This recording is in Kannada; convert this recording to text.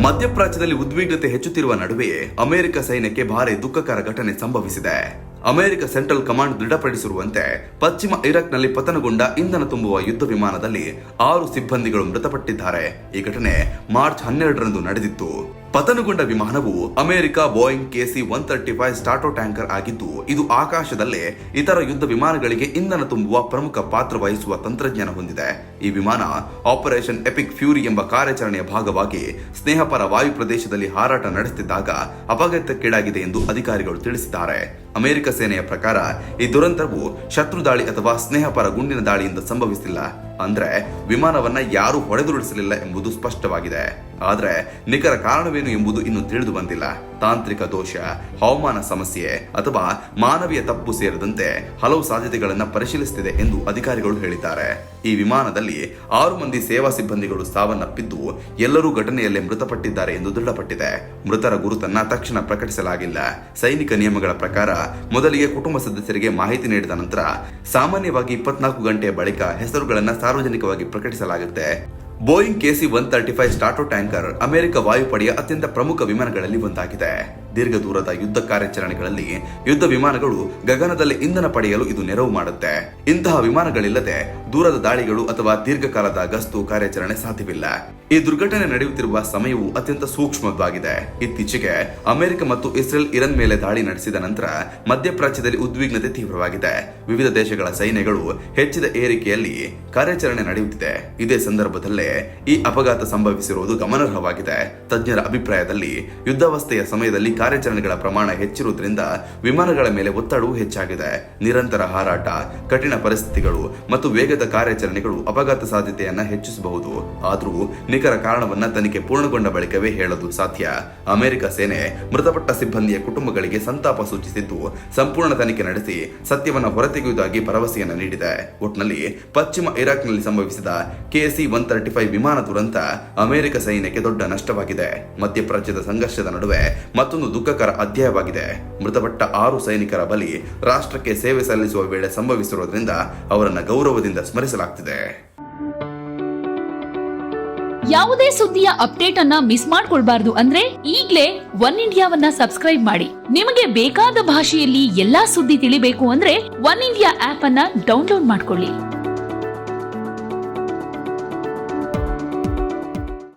ಮಧ್ಯಪ್ರಾಚ್ಯದಲ್ಲಿ ಉದ್ವಿಗ್ನತೆ ಹೆಚ್ಚುತ್ತಿರುವ ನಡುವೆಯೇ ಅಮೆರಿಕ ಸೈನ್ಯಕ್ಕೆ ಭಾರಿ ದುಃಖಕರ ಘಟನೆ ಸಂಭವಿಸಿದೆ. ಅಮೆರಿಕ ಸೆಂಟ್ರಲ್ ಕಮಾಂಡ್ ದೃಢಪಡಿಸಿರುವಂತೆ ಪಶ್ಚಿಮ ಇರಾಕ್ನಲ್ಲಿ ಪತನಗೊಂಡ ಇಂಧನ ತುಂಬುವ ಯುದ್ಧ ವಿಮಾನದಲ್ಲಿ 6 ಸಿಬ್ಬಂದಿಗಳು ಮೃತಪಟ್ಟಿದ್ದಾರೆ. ಈ ಘಟನೆ ಮಾರ್ಚ್ 12ರಂದು ನಡೆದಿತ್ತು. ಪತನಗೊಂಡ ವಿಮಾನವು ಅಮೆರಿಕ ಬೋಯಿಂಗ್ KC-135 ಸ್ಟಾಟೋ ಟ್ಯಾಂಕರ್ ಆಗಿದ್ದು, ಇದು ಆಕಾಶದಲ್ಲೇ ಇತರ ಯುದ್ಧ ವಿಮಾನಗಳಿಗೆ ಇಂಧನ ತುಂಬುವ ಪ್ರಮುಖ ಪಾತ್ರ ವಹಿಸುವ ತಂತ್ರಜ್ಞಾನ ಹೊಂದಿದೆ. ಈ ವಿಮಾನ ಆಪರೇಷನ್ ಎಪಿಕ್ ಫ್ಯೂರಿ ಎಂಬ ಕಾರ್ಯಾಚರಣೆಯ ಭಾಗವಾಗಿ ಸ್ನೇಹಪರ ವಾಯು ಪ್ರದೇಶದಲ್ಲಿ ಹಾರಾಟ ನಡೆಸುತ್ತಿದ್ದಾಗ ಅಪಘಾತಕ್ಕೀಡಾಗಿದೆ ಎಂದು ಅಧಿಕಾರಿಗಳು ತಿಳಿಸಿದ್ದಾರೆ. ಅಮೆರಿಕ ಸೇನೆಯ ಪ್ರಕಾರ ಈ ದುರಂತವು ಶತ್ರು ದಾಳಿ ಅಥವಾ ಸ್ನೇಹಪರ ಗುಂಡಿನ ದಾಳಿಯಿಂದ ಸಂಭವಿಸಿಲ್ಲ. ಅಂದ್ರೆ ವಿಮಾನವನ್ನ ಯಾರು ಹೊಡೆದುರುಳಿಸಲಿಲ್ಲ ಎಂಬುದು ಸ್ಪಷ್ಟವಾಗಿದೆ. ಆದ್ರೆ ನಿಖರ ಕಾರಣವೇನು ಎಂಬುದು ಇನ್ನು ತಿಳಿದು ಬಂದಿಲ್ಲ. ತಾಂತ್ರಿಕ ದೋಷ, ಹವಾಮಾನ ಸಮಸ್ಯೆ ಅಥವಾ ಮಾನವೀಯ ತಪ್ಪು ಸೇರಿದಂತೆ ಹಲವು ಸಾಧ್ಯತೆಗಳನ್ನು ಪರಿಶೀಲಿಸುತ್ತಿದೆ ಎಂದು ಅಧಿಕಾರಿಗಳು ಹೇಳಿದ್ದಾರೆ. ಈ ವಿಮಾನದಲ್ಲಿ 6 ಮಂದಿ ಸೇವಾ ಸಿಬ್ಬಂದಿಗಳು ಸಾವನ್ನಪ್ಪಿದ್ದು, ಎಲ್ಲರೂ ಘಟನೆಯಲ್ಲೇ ಮೃತಪಟ್ಟಿದ್ದಾರೆ ಎಂದು ದೃಢಪಟ್ಟಿದೆ. ಮೃತರ ಗುರುತನ್ನ ತಕ್ಷಣ ಪ್ರಕಟಿಸಲಾಗಿಲ್ಲ. ಸೈನಿಕ ನಿಯಮಗಳ ಪ್ರಕಾರ ಮೊದಲಿಗೆ ಕುಟುಂಬ ಸದಸ್ಯರಿಗೆ ಮಾಹಿತಿ ನೀಡಿದ ನಂತರ ಸಾಮಾನ್ಯವಾಗಿ 24 ಗಂಟೆಯ ಬಳಿಕ ಹೆಸರುಗಳನ್ನು ಸಾರ್ವಜನಿಕವಾಗಿ ಪ್ರಕಟಿಸಲಾಗುತ್ತೆ. ಬೋಯಿಂಗ್ KC-135 ಸ್ಟಾಟೋ ಟ್ಯಾಂಕರ್ ಅಮೆರಿಕ ವಾಯುಪಡೆಯ ಅತ್ಯಂತ ಪ್ರಮುಖ ವಿಮಾನಗಳಲ್ಲಿ ಒಂದಾಗಿದೆ. ದೀರ್ಘ ದೂರದ ಯುದ್ಧ ಕಾರ್ಯಾಚರಣೆಗಳಲ್ಲಿ ಯುದ್ಧ ವಿಮಾನಗಳು ಗಗನದಲ್ಲಿ ಇಂಧನ ಪಡೆಯಲು ಇದು ನೆರವು ಮಾಡುತ್ತೆ. ಇಂತಹ ವಿಮಾನಗಳಿಲ್ಲದೆ ದೂರದ ದಾಳಿಗಳು ಅಥವಾ ದೀರ್ಘಕಾಲದ ಗಸ್ತು ಕಾರ್ಯಾಚರಣೆ ಸಾಧ್ಯವಿಲ್ಲ. ಈ ದುರ್ಘಟನೆ ನಡೆಯುತ್ತಿರುವ ಸಮಯವು ಅತ್ಯಂತ ಸೂಕ್ಷ್ಮವಾಗಿದೆ. ಇತ್ತೀಚೆಗೆ ಅಮೆರಿಕ ಮತ್ತು ಇಸ್ರೇಲ್ ಇರಾನ್ ಮೇಲೆ ದಾಳಿ ನಡೆಸಿದ ನಂತರ ಮಧ್ಯಪ್ರಾಚ್ಯದಲ್ಲಿ ಉದ್ವಿಗ್ನತೆ ತೀವ್ರವಾಗಿದೆ. ವಿವಿಧ ದೇಶಗಳ ಸೈನ್ಯಗಳು ಹೆಚ್ಚಿದ ಏರಿಕೆಯಲ್ಲಿ ಕಾರ್ಯಾಚರಣೆ ನಡೆಯುತ್ತಿದೆ. ಇದೇ ಸಂದರ್ಭದಲ್ಲೇ ಈ ಅಪಘಾತ ಸಂಭವಿಸಿರುವುದು ಗಮನಾರ್ಹವಾಗಿದೆ. ತಜ್ಞರ ಅಭಿಪ್ರಾಯದಲ್ಲಿ ಯುದ್ಧಾವಸ್ಥೆಯ ಸಮಯದಲ್ಲಿ ಕಾರ್ಯಾಚರಣೆಗಳ ಪ್ರಮಾಣ ಹೆಚ್ಚಿರುವುದರಿಂದ ವಿಮಾನಗಳ ಮೇಲೆ ಒತ್ತಡವೂ ಹೆಚ್ಚಾಗಿದೆ. ನಿರಂತರ ಹಾರಾಟ, ಕಠಿಣ ಪರಿಸ್ಥಿತಿಗಳು ಮತ್ತು ವೇಗದ ಕಾರ್ಯಾಚರಣೆಗಳು ಅಪಘಾತ ಸಾಧ್ಯತೆಯನ್ನ ಹೆಚ್ಚಿಸಬಹುದು. ಆದರೂ ನಿಖರ ಕಾರಣವನ್ನ ತನಿಖೆ ಪೂರ್ಣಗೊಂಡ ಬಳಿಕವೇ ಹೇಳಲು ಸಾಧ್ಯ. ಅಮೆರಿಕ ಸೇನೆ ಮೃತಪಟ್ಟ ಸಿಬ್ಬಂದಿಯ ಕುಟುಂಬಗಳಿಗೆ ಸಂತಾಪ ಸೂಚಿಸಿದ್ದು, ಸಂಪೂರ್ಣ ತನಿಖೆ ನಡೆಸಿ ಸತ್ಯವನ್ನ ಹೊರತೆಗೆಯುವುದಾಗಿ ಭರವಸೆಯನ್ನ ನೀಡಿದೆ. ಒಟ್ನಲ್ಲಿ ಪಶ್ಚಿಮ ಇರಾಕ್ನಲ್ಲಿ ಸಂಭವಿಸಿದ KC-135 ವಿಮಾನ ದುರಂತ ಅಮೆರಿಕ ಸೈನ್ಯಕ್ಕೆ ದೊಡ್ಡ ನಷ್ಟವಾಗಿದೆ. ಮಧ್ಯಪ್ರಾಚ್ಯದ ಸಂಘರ್ಷದ ನಡುವೆ ಮತ್ತೊಂದು ದುಃಖಕರ ಅಧ್ಯಾಯವಾಗಿದೆ. ಮೃತಪಟ್ಟ 6 ಸೈನಿಕರ ಬಲಿ ರಾಷ್ಟ್ರಕ್ಕೆ ಸೇವೆ ಸಲ್ಲಿಸುವ ವೇಳೆ ಸಂಭವಿಸಿರುವುದರಿಂದ ಅವರನ್ನು ಗೌರವದಿಂದ ಸ್ಮರಿಸಲಾಗುತ್ತಿದೆ. ಯಾವುದೇ ಸುದ್ದಿಯ ಅಪ್ಡೇಟ್ ಅನ್ನ ಮಿಸ್ ಮಾಡ್ಕೊಳ್ಬಾರ್ದು ಅಂದ್ರೆ ಈಗ್ಲೇ ಒನ್ ಇಂಡಿಯಾವನ್ನ ಸಬ್ಸ್ಕ್ರೈಬ್ ಮಾಡಿ. ನಿಮಗೆ ಬೇಕಾದ ಭಾಷೆಯಲ್ಲಿ ಎಲ್ಲಾ ಸುದ್ದಿ ತಿಳಿಬೇಕು ಅಂದ್ರೆ ಒನ್ ಇಂಡಿಯಾ ಆಪ್ ಅನ್ನ ಡೌನ್ಲೋಡ್ ಮಾಡ್ಕೊಳ್ಳಿ.